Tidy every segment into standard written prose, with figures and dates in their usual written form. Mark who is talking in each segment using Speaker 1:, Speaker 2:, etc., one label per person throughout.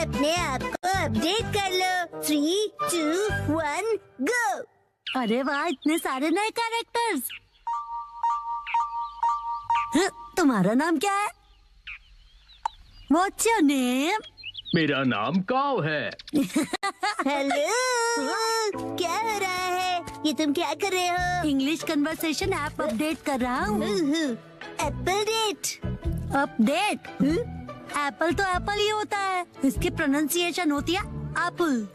Speaker 1: अपने आप को अपडेट कर लो। 3, 2, 1 गो।
Speaker 2: अरे वाह, इतने सारे नए कैरेक्टर्स। तुम्हारा नाम क्या है? What's your name?
Speaker 3: मेरा नाम काव है।
Speaker 1: हेलो, क्या हो रहा है? ये तुम क्या कर रहे हो?
Speaker 2: इंग्लिश कन्वर्सेशन ऐप अपडेट कर रहा हूँ।
Speaker 1: अपडेट?
Speaker 2: अपडेट? एप्पल तो एप्पल ही होता है, इसकी प्रोनाउंसिएशन होती है एप्पल।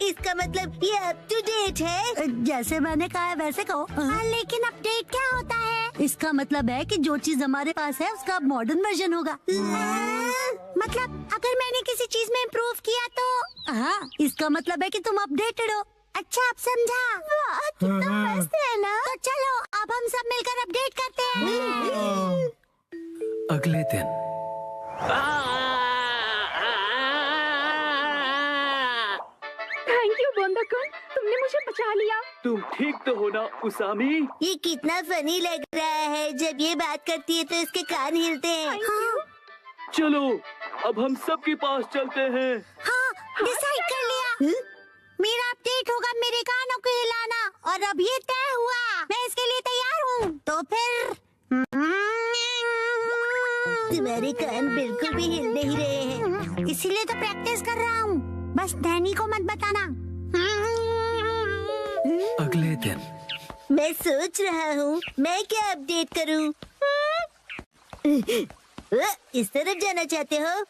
Speaker 1: इसका मतलब ये अप टू डेट है।
Speaker 2: जैसे मैंने कहा है वैसे कहो।
Speaker 1: लेकिन अपडेट क्या होता है?
Speaker 2: इसका मतलब है कि जो चीज हमारे पास है उसका मॉडर्न वर्जन होगा।
Speaker 1: मतलब अगर मैंने किसी चीज में इम्प्रूव किया तो?
Speaker 2: हाँ, इसका मतलब है कि तुम अपडेटेड हो।
Speaker 1: अच्छा, अब समझा। वाह, कितना मस्त है ना। तो चलो अब हम सब मिलकर अपडेट करते हैं।
Speaker 4: अगले दिन
Speaker 5: थैंक यू बोंदाकुन, तुमने मुझे बचा लिया।
Speaker 3: तुम ठीक तो हो ना उसामी?
Speaker 1: ये कितना फनी लग रहा है। जब ये बात करती है तो इसके कान हिलते हैं।
Speaker 3: चलो अब हम सबके पास चलते हैं।
Speaker 1: हाँ, डिसाइड कर लिया। मेरा अपडेट होगा मेरे कानों को हिलाना, और अब ये तय हुआ। मैं इसके लिए तैयार हूँ। तो फिर तुम्हारे कान बिल्कुल भी हिल नहीं रहे हैं, इसीलिए तो प्रैक्टिस कर रहा हूँ। बस नैनी को मत बताना।
Speaker 4: अगले दिन
Speaker 1: मैं सोच रहा हूँ मैं क्या अपडेट करूँ। इस तरफ जाना चाहते हो?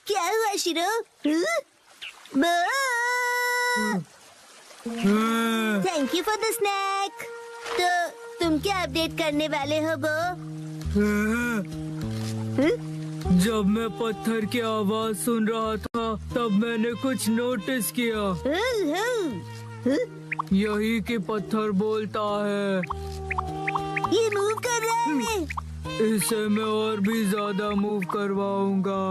Speaker 1: क्या हुआ शिरो? Thank you for the snake. तो तुम क्या अपडेट करने वाले हो बो?
Speaker 4: जब मैं पत्थर की आवाज सुन रहा था तब मैंने कुछ नोटिस किया। यही कि पत्थर बोलता है।
Speaker 1: ये मूव कर रहा है।
Speaker 4: इसे मैं और भी ज्यादा मूव करवाऊंगा,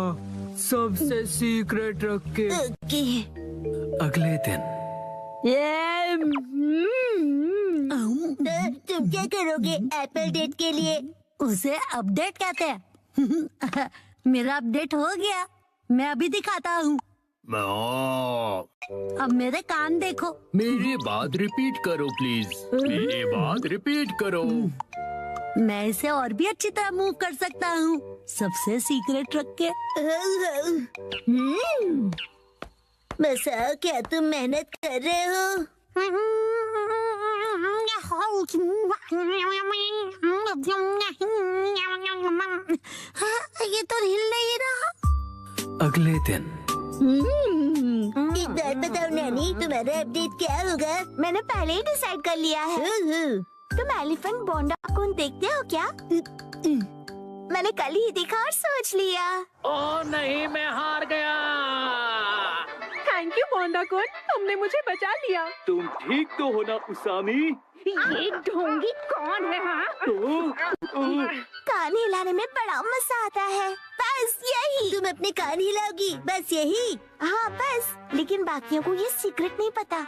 Speaker 4: सबसे सीक्रेट रख के।
Speaker 1: ओके।
Speaker 4: अगले दिन
Speaker 1: तो तुम क्या करोगे एप्पल डेट के लिए?
Speaker 2: उसे अपडेट कहते हैं। मेरा अपडेट हो गया, मैं अभी दिखाता हूँ। अब मेरे कान देखो।
Speaker 3: मेरी बात रिपीट करो प्लीज। मेरी बात रिपीट करो।
Speaker 2: मैं इसे और भी अच्छी तरह मूव कर सकता हूँ, सबसे सीक्रेट रख के।
Speaker 1: बसा, क्या तुम मेहनत कर रहे हो? ये तो हिल नहीं रहा।
Speaker 4: अगले दिन
Speaker 1: एक बात बताओ नैनी, तुम्हारा अपडेट क्या होगा? मैंने पहले ही डिसाइड कर लिया है। तुम एलिफेंट बोंडाकुन देखते हो क्या? मैंने कल ही देखा और सोच लिया।
Speaker 3: ओ नहीं, मैं हार गया।
Speaker 5: थैंक यू बोंदाकुन, तुमने मुझे बचा लिया।
Speaker 3: तुम ठीक तो हो ना उसामी?
Speaker 5: ये ढोंगी कौन है? हाँ,
Speaker 1: कान हिलाने में बड़ा मजा आता है। बस यही। तुम अपने कान हिलाओगी, बस यही? हाँ बस, लेकिन बाकियों को ये सीक्रेट नहीं पता।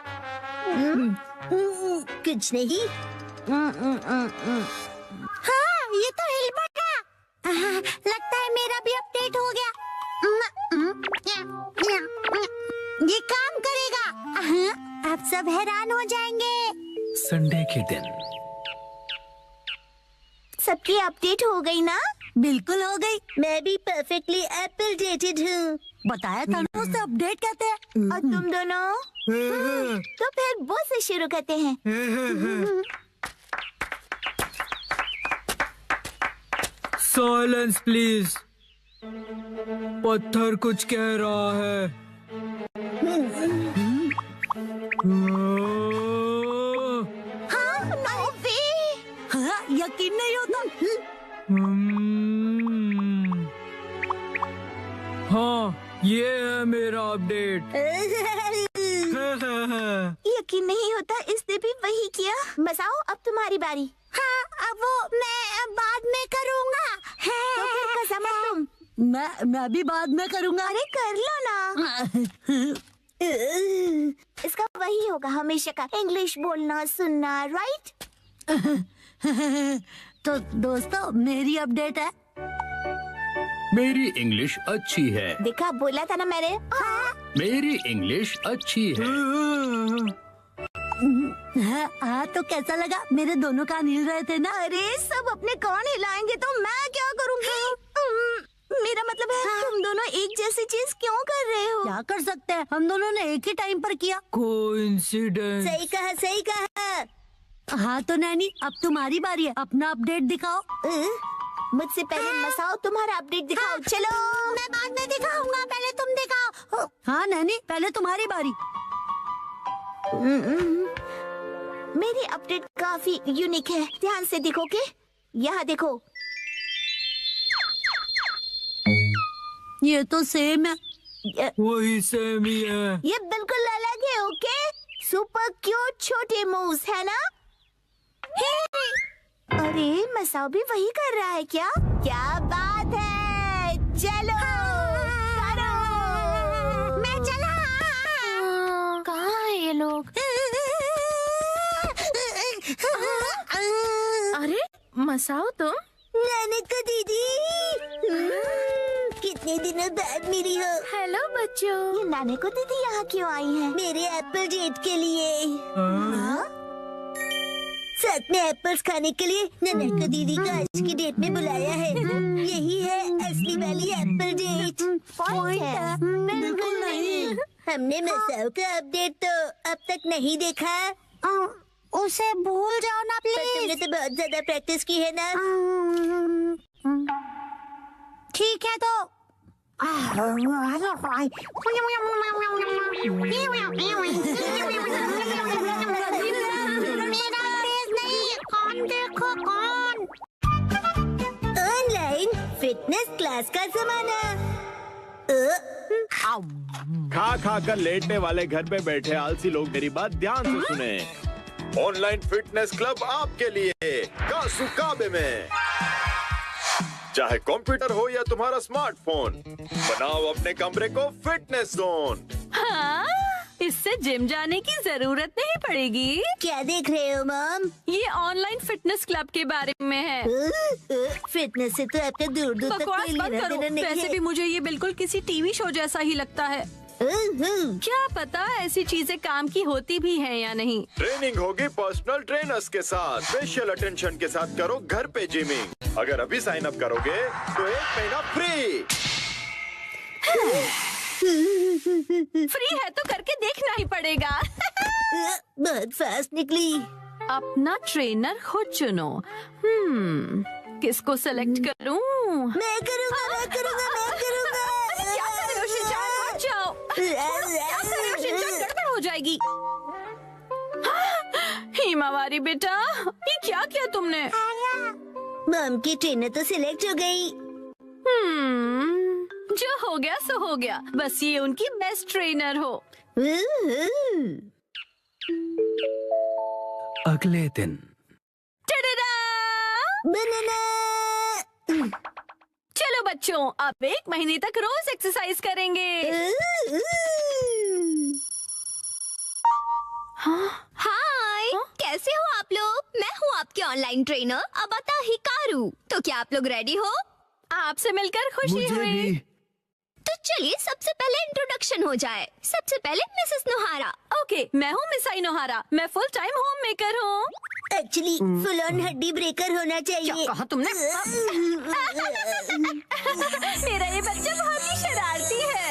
Speaker 1: कुछ नहीं। हाँ, ये तो हिल पड़ा। लगता है मेरा भी अपडेट हो गया। ये काम करेगा। अब सब हैरान हो जाएंगे।
Speaker 4: संडे के दिन
Speaker 1: सबकी अपडेट हो गई ना?
Speaker 2: बिल्कुल हो गई।
Speaker 1: मैं भी परफेक्टली एप्पल डेटेड हूँ।
Speaker 2: बताया था ना, उसे अपडेट कहते हैं।
Speaker 1: और तुम दोनों? तो फिर वो से शुरू करते हैं।
Speaker 4: Silence please. पत्थर कुछ कह रहा है।
Speaker 2: हाँ, यकीन नहीं होता।
Speaker 4: हाँ, ये है मेरा अपडेट।
Speaker 1: यकीन नहीं होता, इसने भी वही किया। बसाओ, अब तुम्हारी बारी। हाँ, अब वो मैं बाद में करूँगा। तो फिर कसम तुम।
Speaker 2: मैं भी बाद में करूँगा।
Speaker 1: अरे कर लो ना। इसका वही होगा हमेशा का, इंग्लिश बोलना सुनना, राइट?
Speaker 2: तो दोस्तों मेरी अपडेट है।
Speaker 3: मेरी इंग्लिश अच्छी है।
Speaker 1: देखा, बोला था ना मैंने।
Speaker 3: मेरी इंग्लिश अच्छी है।
Speaker 2: हाँ, तो कैसा लगा? मेरे दोनों कान हिल रहे थे ना।
Speaker 1: अरे सब अपने कान हिलाएंगे तो मैं क्या करूँगी? मेरा मतलब है तुम दोनों एक जैसी चीज क्यों कर रहे हो?
Speaker 2: क्या कर सकते हैं, हम दोनों ने एक ही टाइम पर किया।
Speaker 4: कोइंसिडेंस।
Speaker 1: सही कहा, सही कहा।
Speaker 2: हाँ तो नैनी, अब तुम्हारी बारी है, अपना अपडेट दिखाओ।
Speaker 1: मुझसे पहले मसाओ तुम्हारा अपडेट दिखाओ। चलो, मैं बाद में दिखाऊंगा, पहले तुम दिखाओ।
Speaker 2: हाँ नैनी, पहले तुम्हारी बारी।
Speaker 1: मेरी अपडेट काफी यूनिक है, ध्यान से देखोगे? यहाँ देखो।
Speaker 2: ये तो सेम है।
Speaker 4: वही सेम ही है।
Speaker 1: ये बिल्कुल अलग है। ओके, सुपर क्यूट छोटे मूव्स है ना? अरे मसाओ भी वही कर रहा है क्या? क्या बात है, चलो करो। मैं चला। कहाँ है ये लोग?
Speaker 5: अरे मसाओ तुम?
Speaker 1: नानका दीदी, कितने दिनों बाद मिली हो।
Speaker 5: हेलो बच्चों।
Speaker 1: ये नानका दीदी यहाँ क्यों आई है? मेरे एप्पल डेट के लिए। हाँ? साथ में एप्पल्स खाने के लिए नानका दीदी को आज की डेट में बुलाया है। यही है असली वाली एप्पल डेट। पॉइंट है? बिल्कुल नहीं। हमने मसाओ का अपडेट तो अब तक नहीं देखा।
Speaker 2: उसे भूल जाओ ना
Speaker 1: पर तुमने तो बहुत ज्यादा प्रैक्टिस की है ना।
Speaker 2: ठीक है तो
Speaker 1: ऑनलाइन फिटनेस क्लास का जमाना।
Speaker 6: खा खा कर लेटने वाले घर पे बैठे आलसी लोग मेरी बात ध्यान से सुने। ऑनलाइन फिटनेस क्लब आपके लिए कासुकाबे में। चाहे कंप्यूटर हो या तुम्हारा स्मार्टफोन, बनाओ अपने कमरे को फिटनेस जोन।
Speaker 5: हाँ, इससे जिम जाने की जरूरत नहीं पड़ेगी।
Speaker 1: क्या देख रहे हो मॉम?
Speaker 5: ये ऑनलाइन फिटनेस क्लब के बारे में है।
Speaker 1: फिटनेस से तो आपका दूर दूर तक
Speaker 5: बकवास
Speaker 1: कोई
Speaker 5: बंद
Speaker 1: लेना
Speaker 5: करो।
Speaker 1: देना नहीं
Speaker 5: वैसे
Speaker 1: है।
Speaker 5: भी मुझे ये बिल्कुल किसी टीवी शो जैसा ही लगता है। क्या पता ऐसी चीजें काम की होती भी हैं या नहीं।
Speaker 6: ट्रेनिंग होगी पर्सनल ट्रेनर्स के साथ। स्पेशल अटेंशन के साथ करो घर पे जिमिंग। अगर अभी साइन अप करोगे तो 1 महीना फ्री।
Speaker 5: फ्री है तो करके देखना ही पड़ेगा।
Speaker 1: बहुत फास्ट निकली।
Speaker 5: अपना ट्रेनर खुद चुनो। किसको सेलेक्ट करूं?
Speaker 1: मैं करूँगा, मैं करूँगा, मैं करूँगा।
Speaker 5: क्या कर रहे हो शिनचान? हट जाओ। क्या कर रहे हो शिनचान? गड़बड़ हो जाएगी। हिमावारी बेटा, ये क्या किया तुमने?
Speaker 1: मॉम की ट्रेनर तो सिलेक्ट हो गई।
Speaker 5: जो हो गया सो हो गया। बस ये उनकी बेस्ट ट्रेनर हो।
Speaker 3: अगले दिन।
Speaker 5: टडडा!
Speaker 1: बनाना।
Speaker 5: चलो बच्चों, अब 1 महीने तक रोज एक्सरसाइज करेंगे।
Speaker 7: हाय, कैसे हो आप लोग? मैं हूँ आपके ऑनलाइन ट्रेनर अबाता हिकारू। तो क्या आप लोग रेडी हो?
Speaker 5: आपसे मिलकर खुशी
Speaker 3: मुझे
Speaker 5: हुई।
Speaker 3: भी।
Speaker 7: तो चलिए सबसे पहले इंट्रोडक्शन हो जाए। सबसे पहले मिसेस नोहारा।
Speaker 5: ओके, मैं हूँ मिसाई नोहारा। मैं फुल टाइम होम मेकर हूँ।
Speaker 1: एक्चुअली फुल ऑन हड्डी ब्रेकर होना
Speaker 5: क्या
Speaker 1: चाहिए।
Speaker 5: कहा तुमने? मेरा ये बच्चा बहुत ही शरारती है।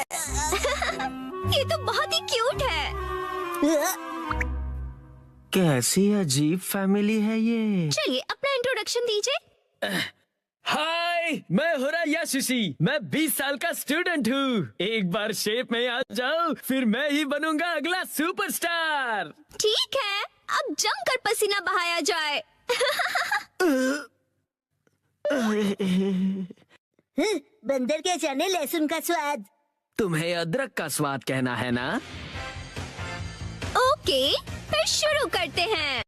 Speaker 7: ये तो बहुत ही क्यूट है।
Speaker 8: कैसी अजीब फैमिली है ये।
Speaker 7: चलिए अपना इंट्रोडक्शन दीजिए।
Speaker 8: हाय, मैं हुरा याशुशी। मैं 20 साल का स्टूडेंट हूँ। एक बार शेप में आ जाओ, फिर मैं ही बनूंगा अगला सुपरस्टार।
Speaker 7: ठीक है, अब जमकर पसीना बहाया जाए।
Speaker 1: बंदर क्या जाने लहसुन का स्वाद।
Speaker 8: तुम्हें अदरक का स्वाद कहना है ना?
Speaker 7: ओके, फिर शुरू करते हैं।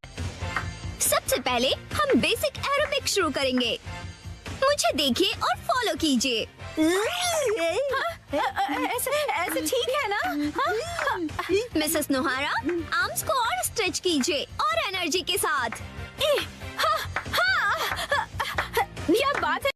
Speaker 7: सबसे पहले हम बेसिक एरोबिक शुरू करेंगे। मुझे देखिए और फॉलो कीजिए।
Speaker 5: ऐसे ठीक है ना? हाँ?
Speaker 7: मिसेस नोहारा, आर्म्स को और स्ट्रेच कीजिए और एनर्जी के साथ।
Speaker 5: क्या बात